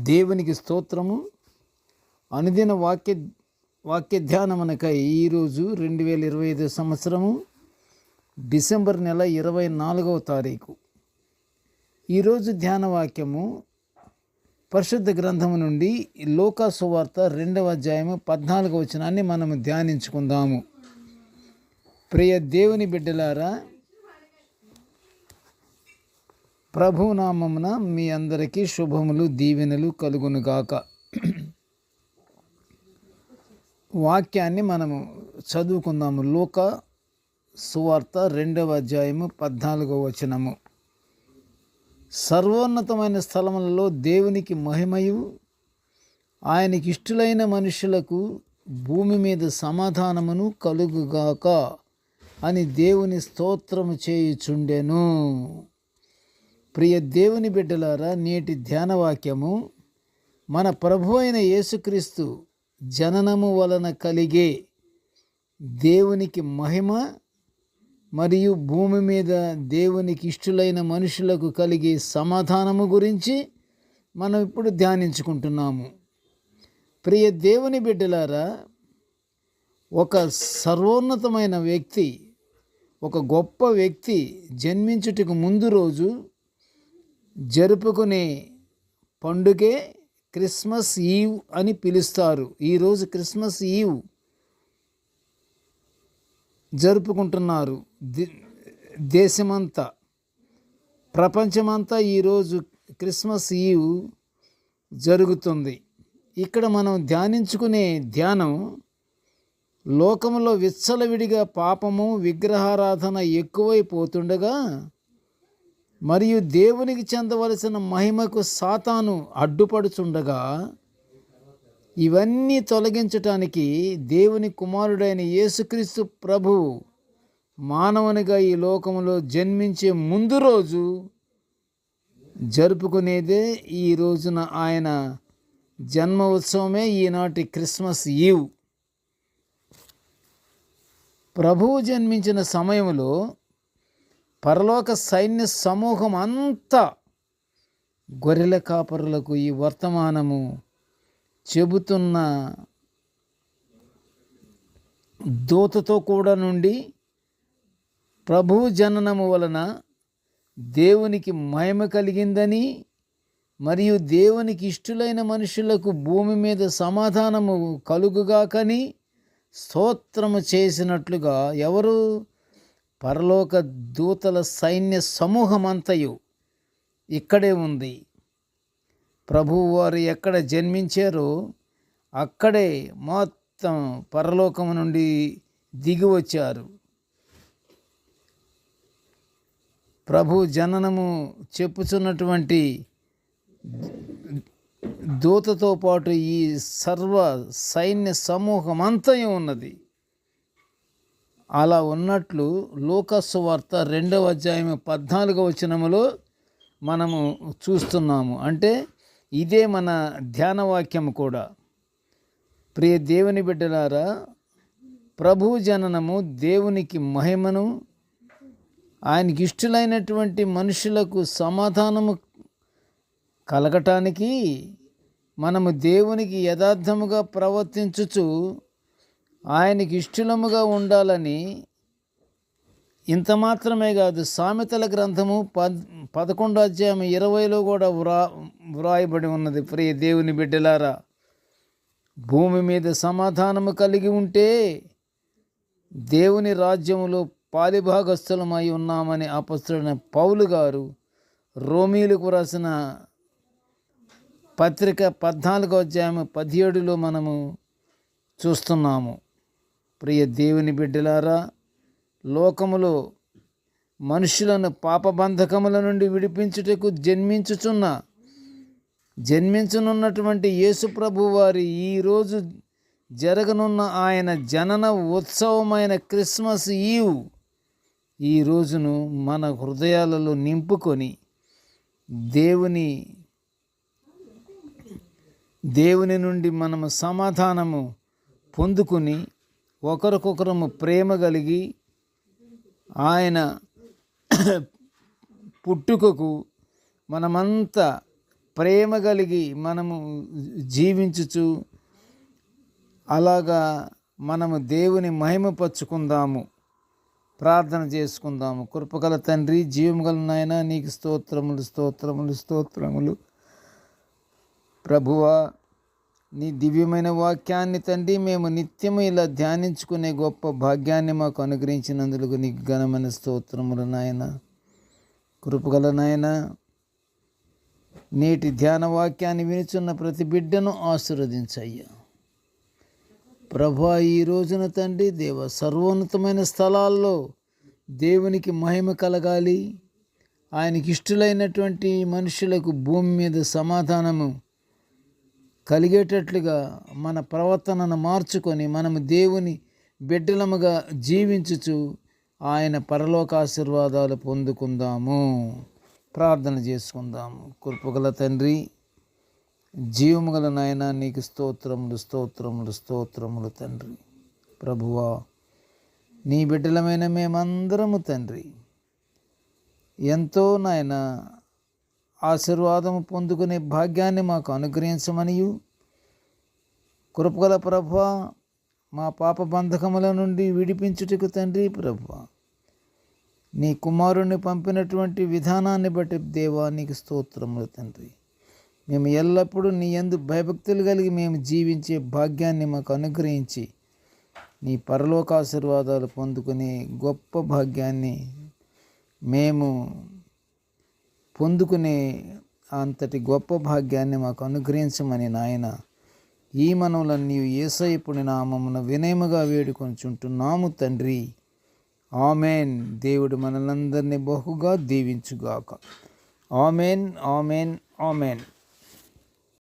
దేవునికి స్తోత్రము. అనుదిన వాక్య ధ్యానమనకై ఈరోజు 2025 సంవత్సరము డిసెంబర్ నెల 24వ తారీఖు. ఈరోజు ధ్యాన వాక్యము పరిశుద్ధ గ్రంథము నుండి లూకా సువార్త 2వ అధ్యాయము 14వ వచనాన్ని మనము ధ్యానించుకుందాము. ప్రియ దేవుని బిడ్డలారా, ప్రభునామమున మీ అందరికీ శుభములు, దీవెనలు కలుగునుగాక. వాక్యాన్ని మనము చదువుకుందాము. లూకా సువార్త 2వ అధ్యాయము 14వ వచనము. సర్వోన్నతమైన స్థలములలో దేవునికి మహిమయు, ఆయనకి ఇష్టలైన మనుషులకు భూమి మీద సమాధానమును కలుగుగాక అని దేవుని స్తోత్రము చేయుచుండెను. ప్రియ దేవుని బిడ్డలారా, నేటి ధ్యానవాక్యము మన ప్రభు అయిన యేసుక్రీస్తు జననము వలన కలిగే దేవునికి మహిమ మరియు భూమి మీద దేవునికి ఇష్టలైన మనుషులకు కలిగే సమాధానము గురించి మనం ఇప్పుడు ధ్యానించుకుంటున్నాము. ప్రియ దేవుని బిడ్డలారా, ఒక సర్వోన్నతమైన వ్యక్తి, ఒక గొప్ప వ్యక్తి జన్మించుటకు ముందు రోజు జరుపుకునే పండుగే క్రిస్మస్ ఈవ్ అని పిలుస్తారు. ఈరోజు క్రిస్మస్ ఈవ్ జరుపుకుంటున్నారు. దేశమంతా, ప్రపంచమంతా ఈరోజు క్రిస్మస్ ఈవ్ జరుగుతుంది. ఇక్కడ మనం ధ్యానించుకునే ధ్యానం, లోకంలో విచ్చలవిడిగా పాపము, విగ్రహారాధన ఎక్కువైపోతుండగా మరియు దేవునికి చెందవలసిన మహిమకు సాతాను అడ్డుపడుచుండగా, ఇవన్నీ తొలగించటానికి దేవుని కుమారుడైన యేసుక్రీస్తు ప్రభువు మానవునిగా ఈ లోకంలో జన్మించే ముందు రోజు జరుపుకునేదే ఈ రోజున ఆయన జన్మ ఉత్సవమే ఈనాటి క్రిస్మస్ ఈవ్. ప్రభువు జన్మించిన సమయంలో పరలోక సైన్య సమూహం అంతా గొర్రెల కాపరులకు ఈ వర్తమానము చెబుతున్న దూతతో కూడా నుండి, ప్రభువు జననము వలన దేవునికి మహిమ కలిగిందని మరియు దేవునికి ఇష్టలైన మనుషులకు భూమి మీద సమాధానము కలుగుగాకని స్తోత్రము చేసినట్లుగా ఎవరు? పరలోక దూతల సైన్య సమూహమంతయు ఇక్కడే ఉంది. ప్రభువు వారు ఎక్కడ జన్మించారో అక్కడే మొత్తం పరలోకము నుండి దిగి వచ్చారు. ప్రభు జననము చెప్పుచున్నటువంటి దూతతో పాటు ఈ సర్వ సైన్య సమూహమంతయు ఉన్నది. అలా ఉన్నట్లు లూకా సువార్త 2వ అధ్యాయం 14వ వచనములో మనము చూస్తున్నాము. అంటే ఇదే మన ధ్యానవాక్యం కూడా. ప్రియ దేవుని బిడ్డలారా, ప్రభు జననము దేవునికి మహిమను, ఆయనకి ఇష్టలైనటువంటి మనుషులకు సమాధానము కలగటానికి మనము దేవునికి యథార్థముగా ప్రవర్తించుచు ఆయనకి ఇష్టలముగా ఉండాలని, ఇంత మాత్రమే కాదు, సామెతల గ్రంథము 11వ అధ్యాయం 20లో కూడా వ్రాయబడి ఉన్నది. ప్రియ దేవుని బిడ్డలారా, భూమి మీద సమాధానము కలిగి ఉంటే దేవుని రాజ్యములో పాలిభాగస్థులమై ఉన్నామని అపొస్తలుడైన పౌలు గారు రోమీయులకు రాసిన పత్రిక 14వ అధ్యాయం 17లో మనము చూస్తున్నాము. ప్రియ దేవుని బిడ్డలారా, లోకములో మనుషులను పాపబంధకముల నుండి విడిపించుటకు జన్మించనున్నటువంటి యేసు ప్రభు వారి ఈరోజు జరగనున్న ఆయన జనన ఉత్సవమైన క్రిస్మస్ ఈవ్ ఈ రోజును మన హృదయాలలో నింపుకొని దేవుని నుండి మనము సమాధానము పొందుకుని ఒకరికొకరము ప్రేమ కలిగి ఆయన పుట్టుకకు మనమంతా ప్రేమ కలిగి మనము జీవించుచు అలాగా మనము దేవుని మహిమపరుచుకుందాము. ప్రార్థన చేసుకుందాము. కృపగల తండ్రి, జీవముగల నాయన, నీకు స్తోత్రములు స్తోత్రములు స్తోత్రములు. ప్రభువా, నీ దివ్యమైన వాక్యాన్ని తండ్రి మేము నిత్యము ఇలా ధ్యానించుకునే గొప్ప భాగ్యాన్ని మాకు అనుగ్రహించినందుకు నీకు ఘనమైన స్తోత్రములు నాయన. కృపగల నాయన, నేటి ధ్యాన వాక్యాన్ని వినుచున్న ప్రతి బిడ్డను ఆశీర్వదించయ్యా. ప్రభా, ఈ రోజున తండ్రి దేవ, సర్వోన్నతమైన స్థలాల్లో దేవునికి మహిమ కలగాలి. ఆయనకి ఇష్టలైనటువంటి మనుషులకు భూమి మీద సమాధానము కలిగేటట్లుగా మన ప్రవర్తనను మార్చుకొని మనము దేవుని బిడ్డలముగా జీవించుచు ఆయన పరలోక ఆశీర్వాదాలు పొందుకుందాము. ప్రార్థన చేసుకుందాము. కృపగల తండ్రి, జీవముగల నాయన, నీకు స్తోత్రములు స్తోత్రములు స్తోత్రములు తండ్రి. ప్రభువా, నీ బిడ్డలమైన మేమందరము తండ్రి ఎంతో నాయన ఆశీర్వాదము పొందుకునే భాగ్యాన్ని మాకు అనుగ్రహించమనియు, కృపగల ప్రభువా, మా పాప బంధకముల నుండి విడిపించుటకు తండ్రి ప్రభువా, నీ కుమారుణ్ణి పంపినటువంటి విధానాన్ని బట్టి దేవా నీకు స్తోత్రములు తండ్రి. మేము ఎల్లప్పుడూ నీ యందు భయభక్తులు కలిగి మేము జీవించే భాగ్యాన్ని మాకు అనుగ్రహించి నీ పరలోక ఆశీర్వాదాలు పొందుకునే గొప్ప భాగ్యాన్ని మేము పొందుకునే అంతటి గొప్ప భాగ్యాన్ని మాకు అనుగ్రహించమని నాయన ఈ మనవులన్నీ యేసయ్య నామమున వినయముగా వేడుకొనుచుంటున్నాము తండ్రి. ఆమెన్. దేవుడు మనలందరినీ బహుగా దీవించుగాక. Amen, amen, amen.